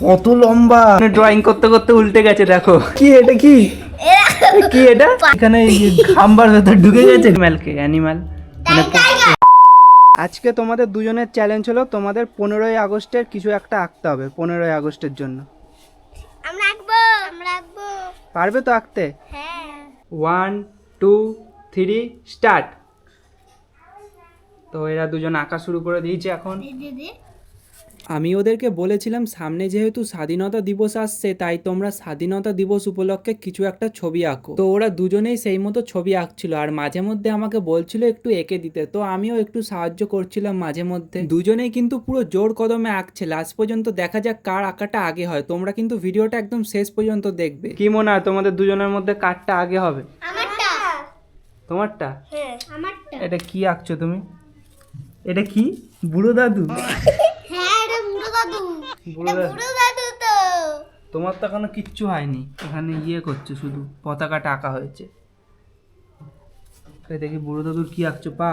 কত লম্বা, ড্রয়িং করতে করতে উল্টে গেছে। দেখো কি এটা, কি কি এটা, এখানে খাম্বার ভেতর ঢুকে গেছে। অ্যানিমাল মানে আজকে তোমাদের দুজনের চ্যালেঞ্জ হলো, তোমাদের 15ই আগস্টের কিছু একটা আঁকতে হবে। 15ই আগস্টের জন্য আমরা আঁকবো। পারবে তো আঁকতে? হ্যাঁ। 1 2 3 স্টার্ট। তো এরা দুজন আঁকা শুরু করে দিয়েছে এখন। দিদি আমি ওদেরকে বলেছিলাম সামনে যেহেতু স্বাধীনতা দিবস আসছে, তাই তোমরা স্বাধীনতা দিবস উপলক্ষে কিছু একটা ছবি আঁকো। তো ওরা দুজনেই সেই মতো ছবি আঁকছিল, আর মাঝে মধ্যে আমাকে বলছিল একটু এঁকে দিতে, তো আমিও একটু সাহায্য করছিলাম মাঝে মধ্যে। দুজনেই কিন্তু পুরো জোর কদমে আঁকছে। লাস্ট পর্যন্ত দেখা যাক কার আঁকাটা আগে হয়। তোমরা কিন্তু ভিডিওটা একদম শেষ পর্যন্ত দেখবে। কি মনে হয় তোমাদের দুজনের মধ্যে কারটা আগে হবে? আমারটা। তোমারটা? হ্যাঁ আমারটা। এটা কি আঁকছো তুমি? এটা কি বুড়ো দাদু? হ্যাঁ এটা বুড়ো দাদু। বুড়ো দাদু? বুড়ো দাদু তো। তোমার তো এখনো কিচ্ছু হয়নি, এখানে ইয়ে করছে, শুধু পতাকাটা আঁকা হয়েছে। দেখি বুড়ো দাদুর কি আঁকছো, পা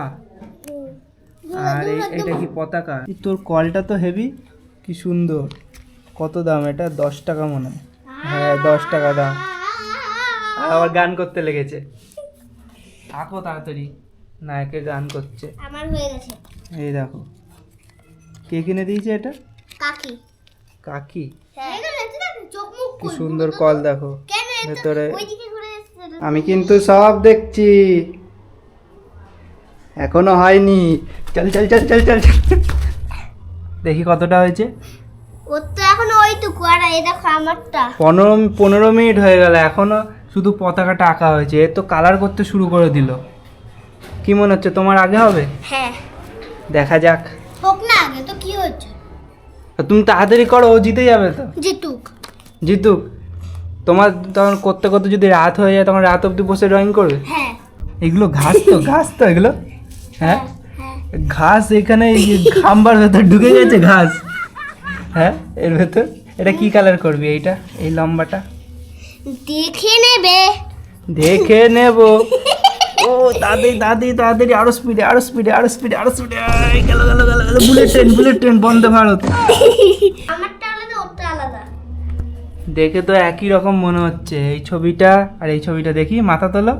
আর এটা কি পতাকা? তোর কলটা তো হেভি, কি সুন্দর। কত দাম এটা? 10 টাকা মনে হয়। হ্যাঁ 10 টাকা দাম। আবার গান করতে লেগেছে। আঁকো তাড়াতাড়ি, নায়কে গান করছে। আমার হয়ে গেছে। এই দেখো, কে কিনে দিয়েছে এটা? কাকি। কাকি। হ্যাঁ চোখ মুখ কি সুন্দর কল দেখো কেন ভেতরে। ওইদিকে ঘুরে এসেছে। আমি কিন্তু সব দেখছি, এখনো হয়নি। চল চল চল চল চল চল। দেখি কতটা হয়েছে। ওর তো এখন ওইটুকু, আর এই দেখো আমারটা। 15 মিনিট হয়ে গেল, এখনো শুধু পতাকাটা আঁকা হয়েছে। এ তো কালার করতে শুরু করে দিল। কি মনে হচ্ছে তোমার আগে হবে? হ্যাঁ দেখা যাক। হোক না আগে তো, কি হচ্ছে? তুমি তাড়াতাড়ি করো, ও জিতে যাবে তো। জিতুক। জিতুক। তোমার তখন করতে করতে যদি রাত হয়ে যায়, তখন রাত অবধি বসে ড্রয়িং করবে। হ্যাঁ এগুলো ঘাস তো, ঘাস তো এগুলো। হ্যাঁ হ্যাঁ ঘাস, এখানে খাম্বার ভেতর ঢুকে গেছে ঘাস। হ্যাঁ এর ভেতর এটা কি কালার করবি? এইটা, এই লম্বাটা দেখে নেবে। দেখে নেব। ও তাড়াতাড়ি তাড়াতাড়ি তাড়াতাড়ি, আরো স্পিডে আরো স্পিডে আরো স্পিডে আরো স্পিডে। গেল গেল গেল গেল। Bullet train Vande Bharat. আমারটা আলাদা, ওরটা আলাদা। দেখে তো একই রকম মনে হচ্ছে। এই ছবিটা আর এই ছবিটা দেখি, মাথা তোলো।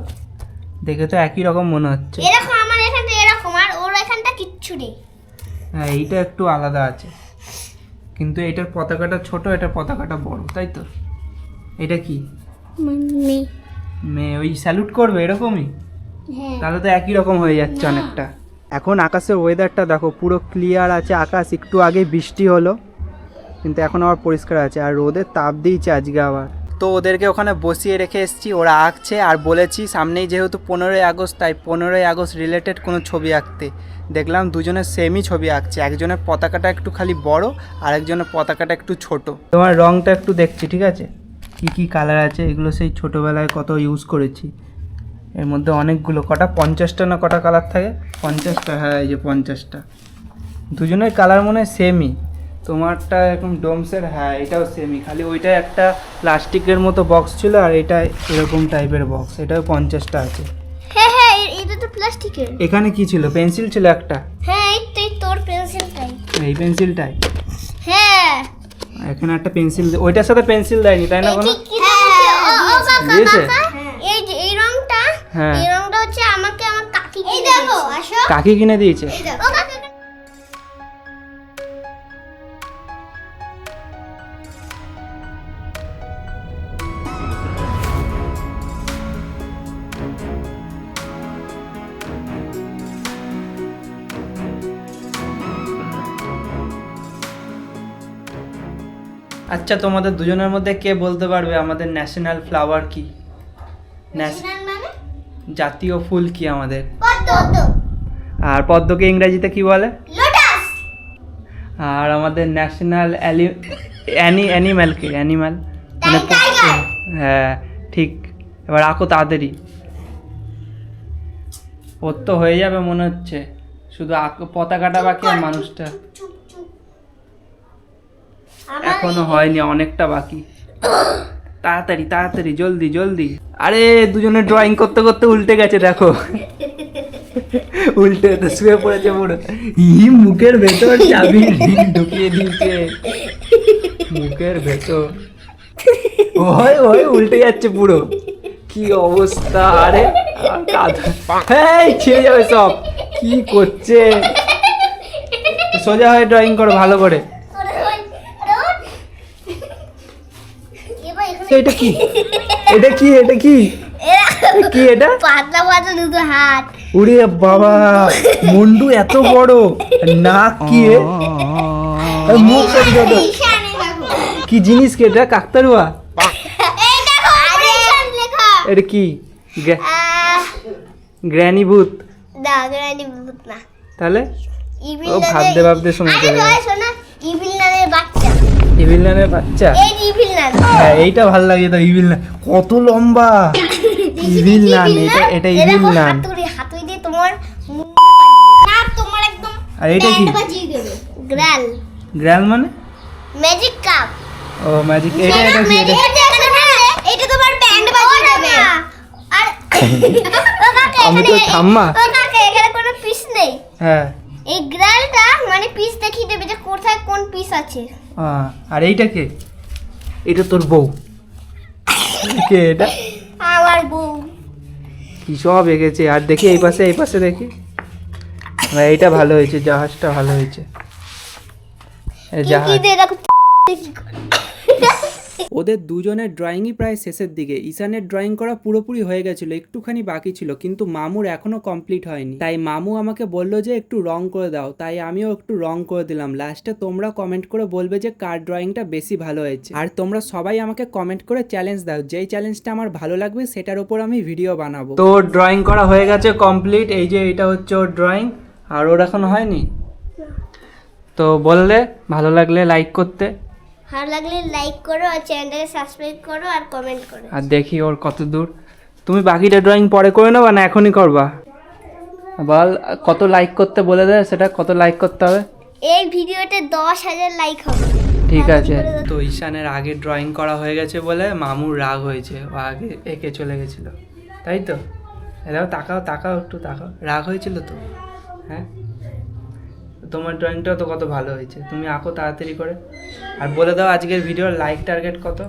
দেখে তো একই রকম মনে হচ্ছে। এরকম আমার এখানটা এরকম, আর ওর এখানটা কিচ্ছু নেই। হ্যাঁ এইটা একটু আলাদা আছে, কিন্তু এটার পতাকাটা ছোট, এটার পতাকাটা বড়, তাই তো? এটা কি মেয়ে ওই স্যালুট করবে এরকমই? হ্যাঁ তাহলে তো একই রকম হয়ে যাচ্ছে অনেকটা। এখন আকাশের ওয়েদারটা দেখো, পুরো ক্লিয়ার আছে আকাশ। একটু আগে বৃষ্টি হলো, কিন্তু এখন আবার পরিষ্কার আছে, আর রোদের তাপ দিয়েছে আজকে আবার। তো ওদেরকে ওখানে বসিয়ে রেখে এসেছি, ওরা আঁকছে। আর বলেছি সামনেই যেহেতু 15ই আগস্ট, তাই 15ই আগস্ট রিলেটেড কোনো ছবি আঁকতে। দেখলাম দুজনের সেমই ছবি আঁকছে, একজনের পতাকাটা একটু খালি বড়, আর একজনের পতাকাটা একটু ছোট। তোমার রংটা একটু দেখছি, ঠিক আছে? কি কি কালার আছে এগুলো সেই ছোটোবেলায় কত ইউজ করেছি। এর মধ্যে অনেকগুলো, কটা 50টা না কটা কালার থাকে? 50টা। হ্যাঁ এই যে 50টা। দুজনের কালার মনে হয় সেমই। তোমারটা এরকম ডোমসের, হ্যাঁ এটাও সেমই, খালি ওইটা একটা প্লাস্টিকের মতো বক্স ছিল, আর এটা এরকম টাইপের বক্স। এটাও 50টা আছে। হ্যাঁ হ্যাঁ এটা তো প্লাস্টিকের। এখানে কি ছিল? পেন্সিল ছিল একটা। হ্যাঁ এই তো, এই তোর পেন্সিলটাই। এই পেন্সিলটাই। হ্যাঁ এখানে একটা পেন্সিল, ওইটার সাথে পেন্সিল দেয়নি তাই না কোনো? দিয়েছে। দিয়েছে? এই যে এই রংটা, হ্যাঁ এই রংটা হচ্ছে আমাকে আমার কাকি কিনে দিয়েছে। এই দেখো আসো। কাকি কিনে দিয়েছে? এই দেখো কাকি। আচ্ছা তোমাদের দুজনের মধ্যে কে বলতে পারবে আমাদের ন্যাশনাল ফ্লাওয়ার কি? ন্যাশনাল মানে? জাতীয় ফুল কি আমাদের? পদ্ম। আর পদ্মকে ইংরেজিতে কি বলে? লোটাস। আর আমাদের ন্যাশনাল অ্যানিম্যাল কি? অ্যানিম্যাল মানে টাইগার। হ্যাঁ ঠিক। এবার আঁকো তাড়াতাড়ি, ওর তো হয়ে যাবে মনে হচ্ছে। শুধু পতাকাটা বাকি আর মানুষটা চুপ চুপ। এখনো হয়নি, অনেকটা বাকি। তাড়াতাড়ি তাড়াতাড়ি, জলদি জলদি। আরে দুজনে ড্রয়িং করতে করতে উল্টে গেছে, দেখো। উল্টে তো শুয়ে পড়েছে পুরো। মুখের ভেতর চাবি ঢুকিয়ে দিয়েছে। বুকের ভেতর ওই ওই উল্টে যাচ্ছে পুরো, কি অবস্থা! আরে এই ছিঁড়ে যাবে সব, কি করছে? সোজা হয়ে ড্রয়িং করো ভালো করে। এটা কি, এটা কি, এটা কি, কি এটা? পাতলা পাতলা দুটো হাত। ওরে বাবা, মুন্ডু এত বড়, নাক কি এ? আর মুখ কত ছোট। ঈশানে দেখো। কি জিনিস কি এটা? কাকতারুয়া? এই দেখো ঈশান লেখা। এটা কি? গ্র্যানি ভূত? না গ্র্যানি ভূত না। তাহলে ইভিল ও ভাবতে ভাবতে সময় চলে গেল। শোনা, ইভিল নানের বাচ্চা। ইভিল নানের বাচ্চা? এই ইভিল নান। হ্যাঁ এইটা ভালো লাগে তো, ইভিল নান কত লম্বা। ইভিল নান, এটা ইভিল নান। হাতুড়ি দিয়ে তোমার না তোমার একদম। আর এটা কি? গ্রাল। গ্র্যাল মানে? Magic cup. ও ম্যাজিক, এটা এটা কি? এটা তোমার ব্যান্ড বাজিয়ে দেবে। আর আমি তো ঠাম্মা। ও কাকা এখানে কোনো পিস নেই। হ্যাঁ। এই গ্রালটা মানে পিস দেখিয়ে দেবে যে কোথায় কোন পিস আছে। আর এইটা কে? এটা তোর বউ? কে এটা? আমার বউ। কি সব এঁকেছে। আর দেখি এই পাশে, এই পাশে দেখি। এইটা ভালো হয়েছে, জাহাজটা ভালো হয়েছে। জাহাজ। কি দিয়ে দেখো কি করে। ওদের দুজনের ড্রয়িংই প্রায় শেষের দিকে। ঈশানের ড্রয়িং করা পুরোপুরি হয়ে গেছিলো, একটুখানি বাকি ছিল, কিন্তু মামুর এখনো কমপ্লিট হয়নি। তাই মামু আমাকে বললো যে একটু রং করে দাও, তাই আমিও একটু রং করে দিলাম। লাস্টে তোমরা কমেন্ট করে বলবে যে কার ড্রয়িংটা বেশি ভালো হয়েছে। আর তোমরা সবাই আমাকে কমেন্ট করে চ্যালেঞ্জ দাও, যেই চ্যালেঞ্জটা আমার ভালো লাগবে সেটার উপর আমি ভিডিও বানাবো। তো ড্রয়িং করা হয়ে গেছে কমপ্লিট। এই যে এটা হচ্ছে ওর ড্রয়িং, আর ওর এখনো হয়নি। তো বললে ভালো লাগলে লাইক করতে, ভালো লাগলে লাইক করো আর চ্যানেলটাকে সাবস্ক্রাইব করো আর কমেন্ট করো। আর দেখি ওর কত দূর। তুমি বাকিটা ড্রয়িং পরে করে নেবা না এখনই করবা? বল কত লাইক করতে বলে দে, সেটা কত লাইক করতে হবে? এই ভিডিওতে 10,000 লাইক হবে। ঠিক আছে। তো ঈশানের আগে ড্রয়িং করা হয়ে গেছে বলে মামুর রাগ হয়েছে, ও আগে এঁকে চলে গেছিলো, তাই তো? এটাও তাকাও, তাকাও, একটু তাকাও। রাগ হয়েছিল তো? হ্যাঁ, তোমার ড্রয়িংটাও তো কত ভালো হয়েছে, তুমি আঁকো তাড়াতাড়ি করে। আর বলে দাও আজকের ভিডিওর লাইক টার্গেট কত?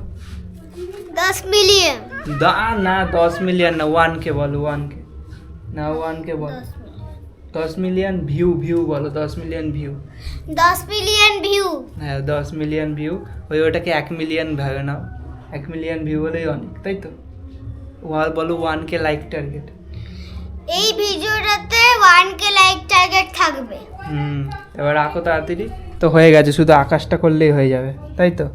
10 মিলিয়ন। না 10 মিলিয়ন না, 1K বলো, 1K না, 1K বলো। 10 মিলিয়ন ভিউ, ভিউ বলো, 10 মিলিয়ন ভিউ। 10 million view. হ্যাঁ 10 মিলিয়ন ভিউ। ওটাকে 1 মিলিয়ন ভেবে নাও, 1 মিলিয়ন ভিউ হলেই অনেক, তাই তো? বলো 1K লাইক টার্গেট। এই ভিডিওটাতে 1K লাইক টার্গেট থাকবে। এবার আঁকো তাড়াতাড়ি। তো হয়ে গেছে, শুধু আকাশটা করলেই হয়ে যাবে, তাই তো?